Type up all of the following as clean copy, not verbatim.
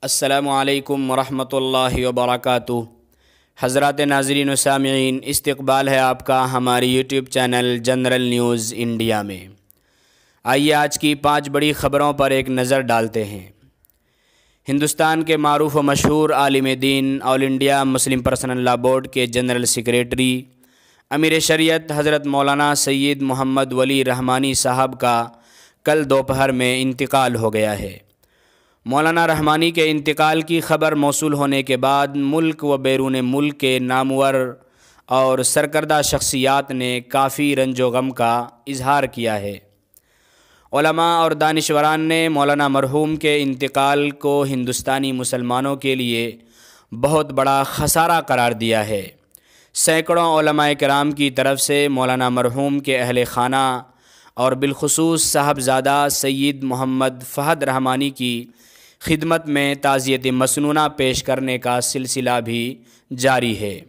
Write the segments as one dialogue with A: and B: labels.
A: السلام علیکم ورحمۃ اللہ وبرکاتہ۔ حضرات ناظرین و سامعین، استقبال ہے آپ کا ہماری YouTube channel general news India میں۔ آئیے آج کی 5 بڑی خبروں پر ایک نظر ڈالتے ہیں۔ ہندوستان کے معروف و مشہور عالم دین، آل انڈیا مسلم پرسنل لاء بورڈ کے جنرل سیکریٹری امیر شریعت حضرت مولانا سید محمد ولی رحمانی صاحب کا کل دوپہر میں انتقال ہو گیا ہے۔ مولانا رحمانی کے انتقال کی خبر موصول ہونے کے بعد ملک و بیرون ملک کے نامور اور سرکردہ شخصیات نے کافی رنج و غم کا اظہار کیا ہے۔ علماء اور دانشوران نے مولانا مرحوم کے انتقال کو ہندوستانی مسلمانوں کے لیے بہت بڑا خسارہ قرار دیا ہے۔ سینکڑوں علماء کرام کی طرف سے مولانا مرحوم کے اہل خانہ اور بالخصوص صاحبزادہ سید محمد فہد رحمانی کی خدمت میں تعزیت مسنونہ پیش کرنے کا سلسلہ بھی جاری ہے۔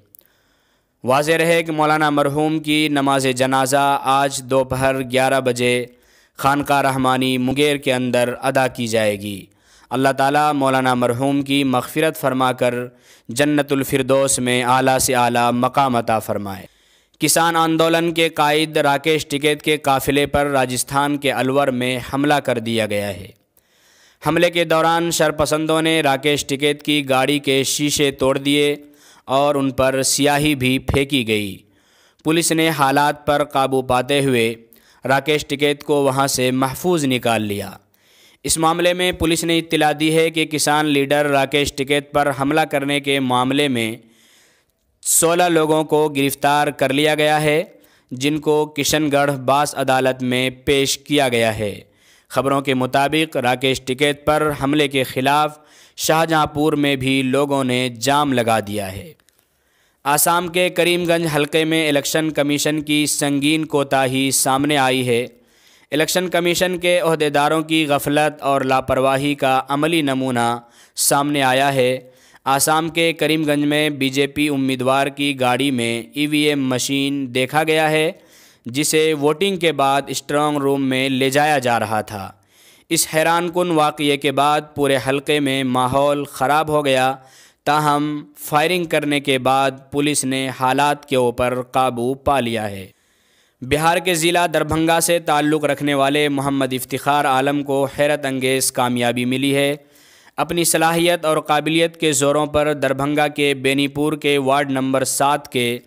A: واضح رہے کہ مولانا مرحوم کی نماز جنازہ آج دوپہر 11 بجے خانقاہ رحمانی منگیر کے اندر ادا کی جائے گی۔ اللہ تعالیٰ مولانا مرحوم کی مغفرت فرما کر جنت الفردوس میں اعلیٰ سے اعلیٰ مقام عطا فرمائے۔ کسان آندولن کے قائد راکیش ٹکیت کے قافلے پر راجستھان کے الور میں حملہ کر دیا گیا ہے۔ حملے کے دوران شرپسندوں نے راکیش ٹکیت کی گاڑی کے شیشے توڑ دیے اور ان پر سیاہی بھی پھینکی گئی۔ پولیس نے حالات پر قابو پاتے ہوئے راکیش ٹکیت کو وہاں سے محفوظ نکال لیا۔ اس معاملے میں پولیس نے اطلاع دی ہے کہ کسان لیڈر راکیش ٹکیت پر حملہ کرنے کے معاملے میں 16 لوگوں کو گرفتار کر لیا گیا ہے، جن کو کشن گڑھ باس عدالت میں پیش کیا گیا ہے۔ خبروں کے مطابق راکیش ٹکیت پر حملے کے خلاف شاہجہاں پور میں بھی لوگوں نے جام لگا دیا ہے۔ آسام کے کریم گنج حلقے میں الیکشن کمیشن کی سنگین کوتاہی سامنے آئی ہے۔ الیکشن کمیشن کے عہدیداروں کی غفلت اور لاپرواہی کا عملی نمونہ سامنے آیا ہے۔ آسام کے کریم گنج میں بی جے پی امیدوار کی گاڑی میں EVM مشین دیکھا گیا ہے، جسے ووٹنگ کے بعد اسٹرانگ روم میں لے جایا جا رہا تھا۔ اس حیران کن واقعے کے بعد پورے حلقے میں ماحول خراب ہو گیا، تاہم فائرنگ کرنے کے بعد پولیس نے حالات کے اوپر قابو پا لیا ہے۔ بہار کے ضلع دربھنگہ سے تعلق رکھنے والے محمد افتخار عالم کو حیرت انگیز کامیابی ملی ہے۔ اپنی صلاحیت اور قابلیت کے زوروں پر دربھنگہ کے بینی پور کے وارڈ نمبر 7 کے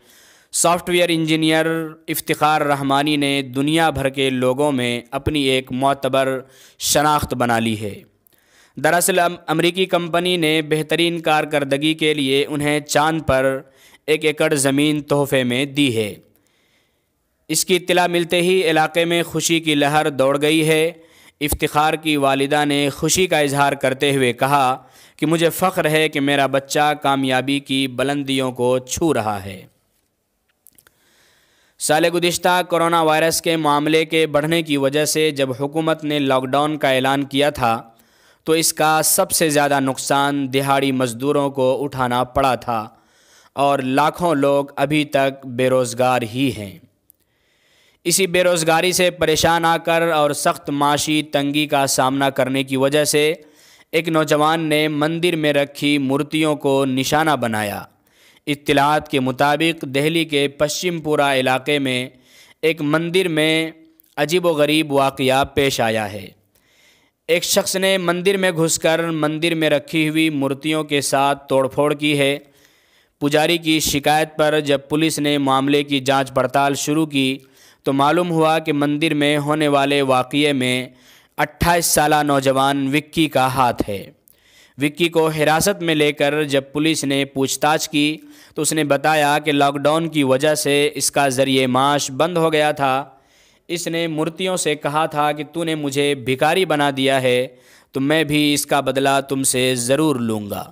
A: سافٹ ویئر انجینئر افتخار رحمانی نے دنیا بھر کے لوگوں میں اپنی ایک معتبر شناخت بنا لی ہے۔ دراصل امریکی کمپنی نے بہترین کارکردگی کے لیے انہیں چاند پر 1 ایکڑ زمین تحفے میں دی ہے۔ اس کی اطلاع ملتے ہی علاقے میں خوشی کی لہر دوڑ گئی ہے۔ افتخار کی والدہ نے خوشی کا اظہار کرتے ہوئے کہا کہ مجھے فخر ہے کہ میرا بچہ کامیابی کی بلندیوں کو چھو رہا ہے۔ سال گزشتہ کورونا وائرس کے معاملے کے بڑھنے کی وجہ سے جب حکومت نے لاک ڈاؤن کا اعلان کیا تھا تو اس کا سب سے زیادہ نقصان دہاڑی مزدوروں کو اٹھانا پڑا تھا اور لاکھوں لوگ ابھی تک بے روزگار ہی ہیں۔ اسی بے روزگاری سے پریشان آ کر اور سخت معاشی تنگی کا سامنا کرنے کی وجہ سے ایک نوجوان نے مندر میں رکھی مورتیوں کو نشانہ بنایا۔ اطلاعات کے مطابق دہلی کے پشچم پورہ علاقے میں ایک مندر میں عجیب و غریب واقعہ پیش آیا ہے۔ ایک شخص نے مندر میں گھس کر مندر میں رکھی ہوئی مورتیوں کے ساتھ توڑ پھوڑ کی ہے۔ پجاری کی شکایت پر جب پولیس نے معاملے کی جانچ پڑتال شروع کی تو معلوم ہوا کہ مندر میں ہونے والے واقعے میں 28 سالہ نوجوان وکی کا ہاتھ ہے۔ وکی کو حراست میں لے کر جب پولیس نے پوچھ تاچھ کی تو اس نے بتایا کہ لاک ڈاؤن کی وجہ سے اس کا ذریعہ معاش بند ہو گیا تھا۔ اس نے مورتیوں سے کہا تھا کہ تو نے مجھے بھکاری بنا دیا ہے تو میں بھی اس کا بدلہ تم سے ضرور لوں گا۔